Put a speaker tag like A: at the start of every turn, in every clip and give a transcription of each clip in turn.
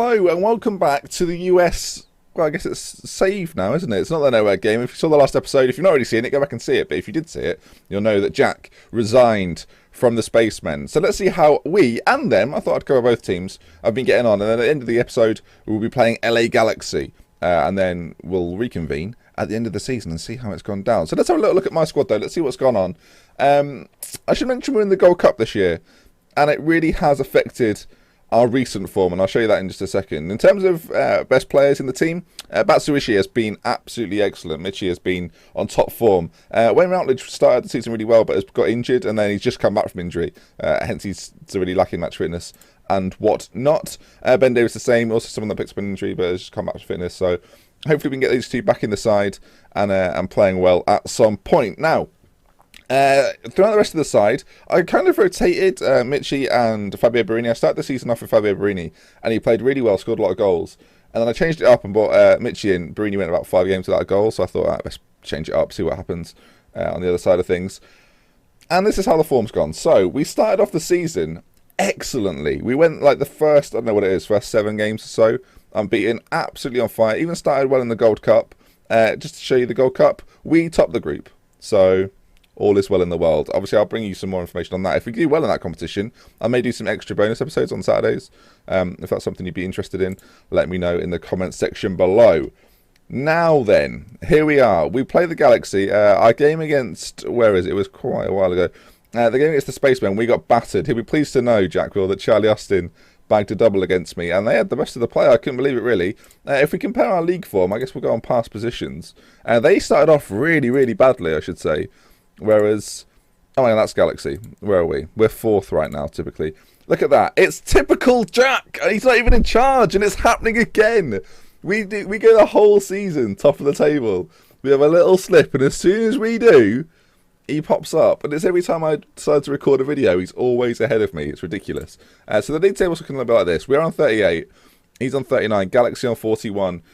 A: Hello and welcome back to the US. Well, I guess it's saved now, isn't it? It's not the Nowhere game. If you saw the last episode, if you've not already seen it, go back and see it. But if you did see it, you'll know that Jack resigned from the Spacemen. So let's see how we and them, I thought I'd cover both teams, have been getting on. And then at the end of the episode, we'll be playing LA Galaxy. And then we'll reconvene at the end of the season and see how it's gone down. So let's have a little look at my squad, though. Let's see what's gone on. I should mention we're in the Gold Cup this year. And it really has affected our recent form, and I'll show you that in just a second. In terms of best players in the team, Batsuishi has been absolutely excellent. Michi has been on top form. Wayne Routledge started the season really well, but has got injured, and then he's just come back from injury. Hence, he's really lacking match fitness and whatnot. Ben Davis the same, also someone that picks up an injury, but has just come back to fitness. So hopefully we can get these two back in the side and playing well at some point. Now, throughout the rest of the side, I kind of rotated Michi and Fabio Barini. I started the season off with Fabio Barini, and he played really well, scored a lot of goals. And then I changed it up and brought Michi in. Barini went about 5 games without a goal, so I thought, let's change it up, see what happens on the other side of things. And this is how the form's gone. So, we started off the season excellently. We went like the first, I don't know what it is, first 7 games or so, unbeaten, absolutely on fire. Even started well in the Gold Cup. Just to show you the Gold Cup, we topped the group. So all is well in the world. Obviously, I'll bring you some more information on that. If we do well in that competition, I may do some extra bonus episodes on Saturdays. If that's something you'd be interested in, let me know in the comments section below. Now then, here we are. We play the Galaxy. Our game against, where is it? It was quite a while ago. The game against the Spacemen, we got battered. He'll be pleased to know, Jack Will, that Charlie Austin bagged a double against me, and they had the rest of the play. I couldn't believe it, really. If we compare our league form, I guess we'll go on past positions. They started off really, really badly, I should say. Whereas, oh my God, that's Galaxy. Where are we? We're 4th right now, typically. Look at that. It's typical Jack. He's not even in charge, and it's happening again. We go the whole season top of the table. We have a little slip, and as soon as we do, he pops up. And it's every time I decide to record a video, he's always ahead of me. It's ridiculous. So the league table's looking a little bit like this. We're on 38. He's on 39. Galaxy on 41.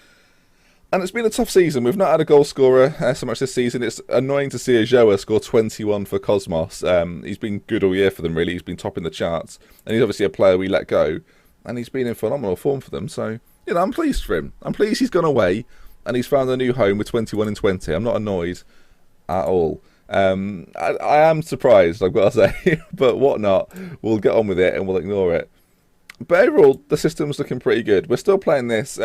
A: And it's been a tough season. We've not had a goal scorer so much this season. It's annoying to see Ajoa score 21 for Cosmos. He's been good all year for them, really. He's been topping the charts. And he's obviously a player we let go. And he's been in phenomenal form for them. So, you know, I'm pleased for him. I'm pleased he's gone away. And he's found a new home with 21 and 20. I'm not annoyed at all. I am surprised, I've got to say. But what not? We'll get on with it and we'll ignore it. But overall, the system's looking pretty good. We're still playing this.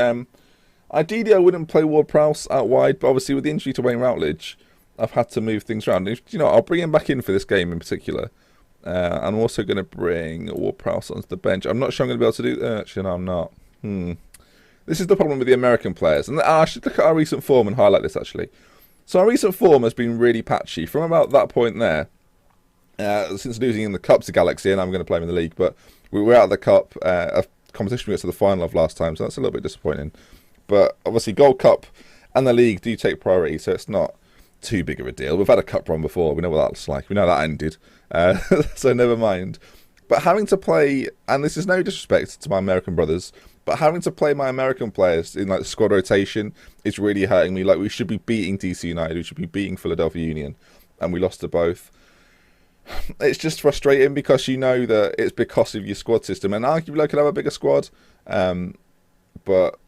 A: Ideally, I wouldn't play Ward-Prowse out wide, but obviously with the injury to Wayne Routledge, I've had to move things around. You know, I'll bring him back in for this game in particular. I'm also going to bring Ward-Prowse onto the bench. I'm not sure I'm going to be able to do that. Actually, no, I'm not. This is the problem with the American players. And I should look at our recent form and highlight this, actually. So our recent form has been really patchy. From about that point there, since losing in the Cup to Galaxy, and I'm going to play him in the league, but we were out of the Cup, a competition we got to the final of last time, so that's a little bit disappointing. But obviously Gold Cup and the league do take priority, so it's not too big of a deal. We've had a cup run before. We know what that's like. We know that ended. So never mind. But having to play, and this is no disrespect to my American brothers, but having to play my American players in like squad rotation is really hurting me. Like, we should be beating DC United. We should be beating Philadelphia Union. And we lost to both. It's just frustrating because you know that it's because of your squad system. And arguably I could have a bigger squad. But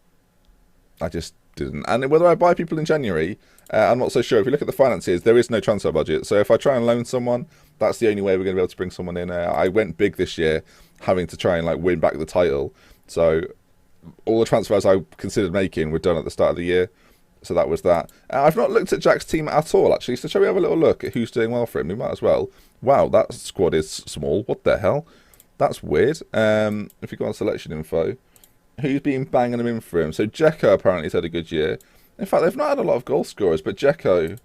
A: I just didn't. And whether I buy people in January, I'm not so sure. If you look at the finances, there is no transfer budget. So if I try and loan someone, that's the only way we're going to be able to bring someone in. I went big this year, having to try and like win back the title. So all the transfers I considered making were done at the start of the year. So that was that. I've not looked at Jack's team at all, actually. So shall we have a little look at who's doing well for him? We might as well. Wow, that squad is small. What the hell? That's weird. If you go on selection info, who's been banging them in for him? So Dzeko apparently has had a good year. In fact, they've not had a lot of goal scorers, but Dzeko,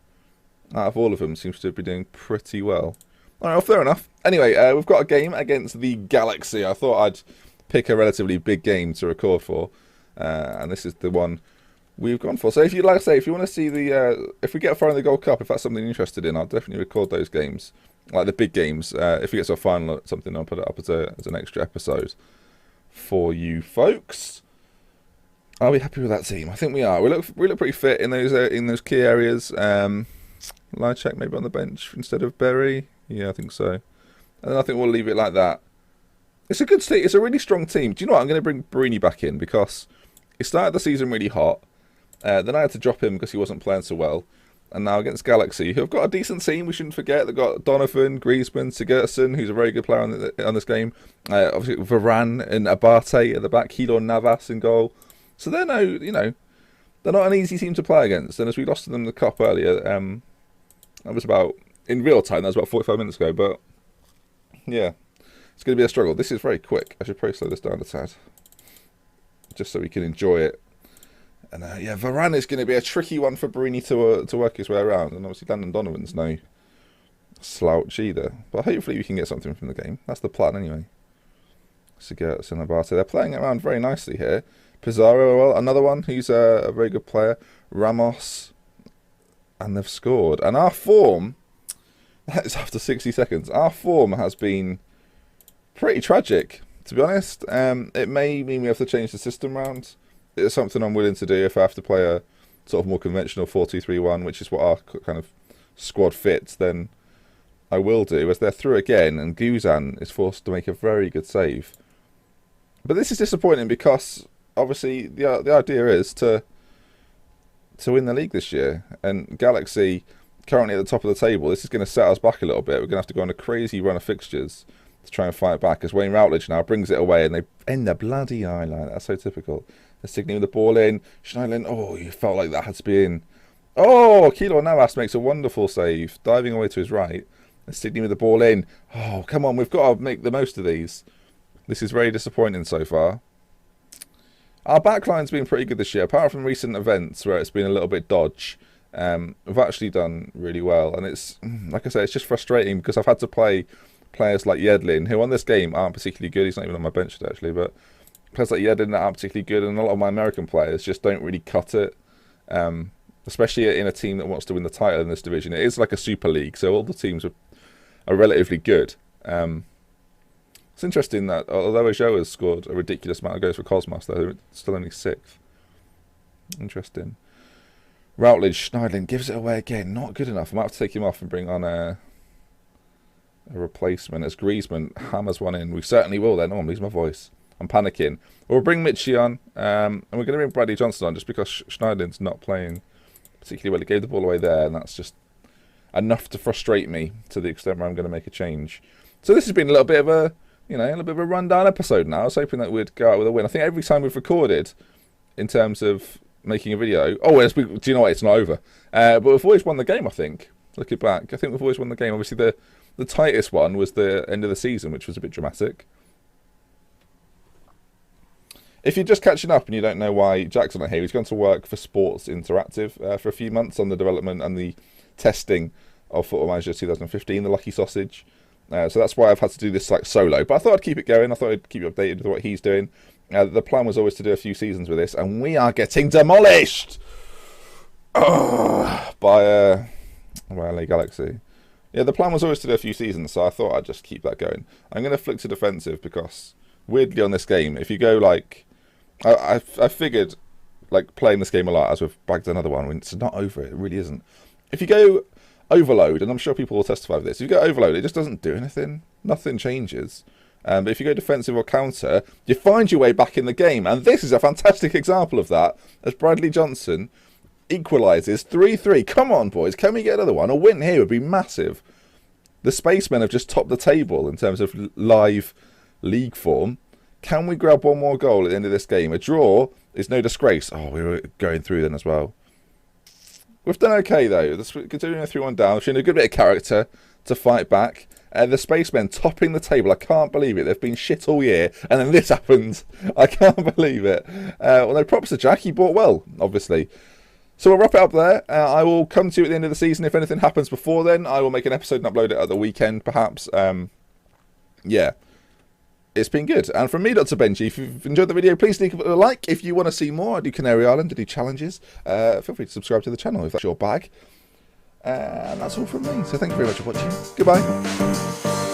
A: out of all of them, seems to be doing pretty well. All right, well, fair enough. Anyway, we've got a game against the Galaxy. I thought I'd pick a relatively big game to record for, and this is the one we've gone for. So if you like I say, if you want to see the, if we get far in the Gold Cup, if that's something you're interested in, I'll definitely record those games, like the big games. If we get to a final or something, I'll put it up as an extra episode for you folks. Are we happy with that team? I think we are. We look pretty fit in those key areas. Lychek maybe on the bench instead of Berry. Yeah, I think so. And then I think we'll leave it like that. It's a good team. It's a really strong team. Do you know what? I'm going to bring Barini back in because he started the season really hot. Then I had to drop him because he wasn't playing so well. And now against Galaxy, who have got a decent team, we shouldn't forget. They've got Donovan, Griezmann, Sigurdsson, who's a very good player on this game. Obviously, Varane and Abate at the back, Keylor Navas in goal. So they're they're not an easy team to play against. And as we lost to them in the Cup earlier, that was about, in real time, that was about 45 minutes ago. But yeah, it's going to be a struggle. This is very quick. I should probably slow this down a tad, just so we can enjoy it. And yeah, Varane is going to be a tricky one for Barini to work his way around. And obviously Landon Donovan's no slouch either. But hopefully we can get something from the game. That's the plan anyway. Sigurdsson and Abate. They're playing it around very nicely here. Pizarro, well, another one who's a very good player. Ramos. And they've scored. And our form, that is after 60 seconds, our form has been pretty tragic, to be honest. It may mean we have to change the system round. It's something I'm willing to do if I have to play a sort of more conventional 4-2-3-1, which is what our kind of squad fits, then I will do, as they're through again, and Guzan is forced to make a very good save. But this is disappointing because, obviously, the idea is to win the league this year. And Galaxy, currently at the top of the table, this is going to set us back a little bit. We're going to have to go on a crazy run of fixtures to try and fight back, as Wayne Routledge now brings it away, and they end the bloody eye line. That's so typical. They're signaling the ball in. Schneiderlin, oh, you felt like that had to be in. Oh, Keylor Navas makes a wonderful save, diving away to his right. And signaling with the ball in. Oh, come on, we've got to make the most of these. This is very disappointing so far. Our backline's been pretty good this year, apart from recent events where it's been a little bit dodge. We've actually done really well, and it's, like I say, it's just frustrating because I've had to play players like Yedlin, who on this game aren't particularly good. He's not even on my bench today, actually, but players like Yedlin that aren't particularly good, and a lot of my American players just don't really cut it, especially in a team that wants to win the title in this division. It is like a super league, so all the teams are relatively good. It's interesting that although Ojo has scored a ridiculous amount of goals for Cosmos, they're still only 6th. Interesting. Routledge, Schneiderlin gives it away again. Not good enough. I might have to take him off and bring on a replacement as Griezmann hammers one in. We certainly will then. Oh, I'm losing my voice. I'm panicking. We'll bring Mitchie on, and we're going to bring Bradley Johnson on just because Schneiderlin's not playing particularly well. He gave the ball away there, and that's just enough to frustrate me to the extent where I'm going to make a change. So this has been a little bit of a, a little bit of a rundown episode now. I was hoping that we'd go out with a win. I think every time we've recorded, in terms of making a video, do you know what? It's not over. But we've always won the game, I think. Looking back, I think we've always won the game. Obviously, the tightest one was the end of the season, which was a bit dramatic. If you're just catching up and you don't know why Jack's not here, he's gone to work for Sports Interactive for a few months on the development and the testing of Football Manager 2015, the Lucky Sausage. So that's why I've had to do this solo. But I thought I'd keep it going. I thought I'd keep you updated with what he's doing. The plan was always to do a few seasons with this, and we are getting demolished by LA Galaxy. Yeah, the plan was always to do a few seasons, so I thought I'd just keep that going. I'm going to flick to defensive because, weirdly on this game, if you go I figured, playing this game a lot, as we've bagged another one, when it's not over, it really isn't. If you go overload, and I'm sure people will testify to this, if you go overload, it just doesn't do anything. Nothing changes. But if you go defensive or counter, you find your way back in the game. And this is a fantastic example of that, as Bradley Johnson equalises 3-3. Come on, boys, can we get another one? A win here would be massive. The Spacemen have just topped the table in terms of live league form. Can we grab one more goal at the end of this game? A draw is no disgrace. Oh, we were going through then as well. We've done okay, though. Considering a 3-1 down, we've shown a good bit of character to fight back. The Spacemen topping the table. I can't believe it. They've been shit all year, and then this happens. I can't believe it. Well, no props to Jack. He bought well, obviously. So we'll wrap it up there. I will come to you at the end of the season. If anything happens before then, I will make an episode and upload it at the weekend, perhaps. Yeah. It's been good. And from me, DoctorBenjy, if you've enjoyed the video, please leave a like. If you want to see more, I do Canary Island, I do challenges. Feel free to subscribe to the channel if that's your bag. And that's all from me. So thank you very much for watching. Goodbye.